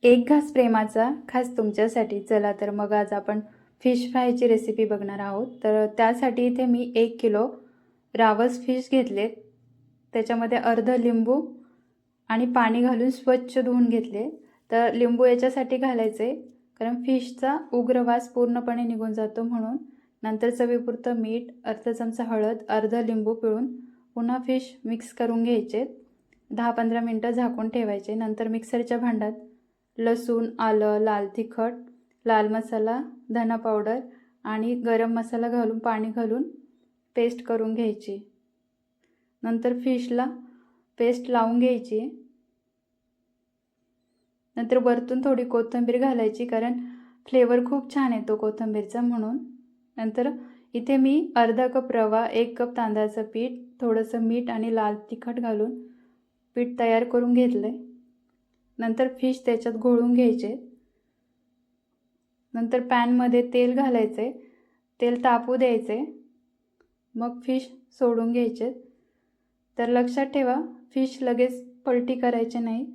एक घास प्रेमाचा खास तुमच्यासाठी. चला तर मग आज आपण फिश फ्रायची रेसिपी बघणार आहोत. तर त्यासाठी इथे मी 1 किलो रावस फिश घेतले. त्याच्यामध्ये अर्ध लिंबू आणि पाणी घालून स्वच्छ धुवून घेतले. तर लिंबू याच्यासाठी घालायचे कारण फिशचा उग्र वास पूर्णपणे निघून जातो म्हणून. नंतर चवीपुरतं मीठ, अर्धा चमचा हळद, अर्ध लिंबू पिळून पुन्हा फिश मिक्स करून घ्यायचे. 10-15 मिनटं झाकून ठेवायचे. नंतर मिक्सरच्या भांड्यात लसूण, आलं, लाल तिखट, लाल मसाला, धना पावडर आणि गरम मसाला घालून पाणी घालून पेस्ट करून घ्यायची. नंतर फिशला पेस्ट लावून घ्यायची. नंतर वरतून थोडी कोथिंबीर घालायची कारण फ्लेवर खूप छान येतो कोथिंबीरचा म्हणून. नंतर इथे मी अर्धा कप रवा, 1 कप तांदळाचं पीठ, थोडंसं मीठ आणि लाल तिखट घालून पीठ तयार करून घेतलं आहे. नंतर फिश त्याच्यात घोळून घ्यायचे. नंतर पॅनमध्ये तेल घालायचे, तेल तापू द्यायचे, मग फिश सोडून घ्यायचे. तर लक्षात ठेवा फिश लगेच पलटी करायचे नाही.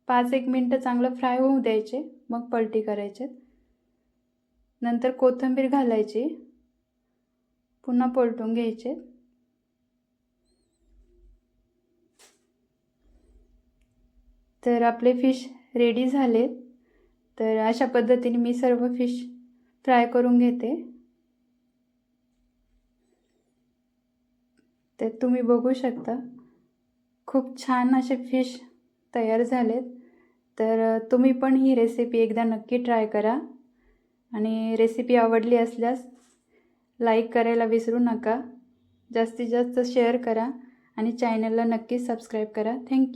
5-1 मिनटं चांगलं फ्राय होऊ द्यायचे, मग पलटी करायचे. नंतर कोथिंबीर घालायची, पुन्हा पलटून घ्यायचे. तर आपले फिश रेडी झाले. तर अशा पद्धतीने मी सर्व फिश फ्राय करून घेते. तर तुम्ही बघू शकता खूप छान असे फिश तयार झालेत. तर तुम्ही पण ही रेसिपी एकदा नक्की ट्राय करा आणि रेसिपी आवडली असल्यास लाईक करायला विसरू नका. जास्तीत जास्त शेअर करा आणि चॅनलला नक्की सबस्क्राईब करा. थँक्यू.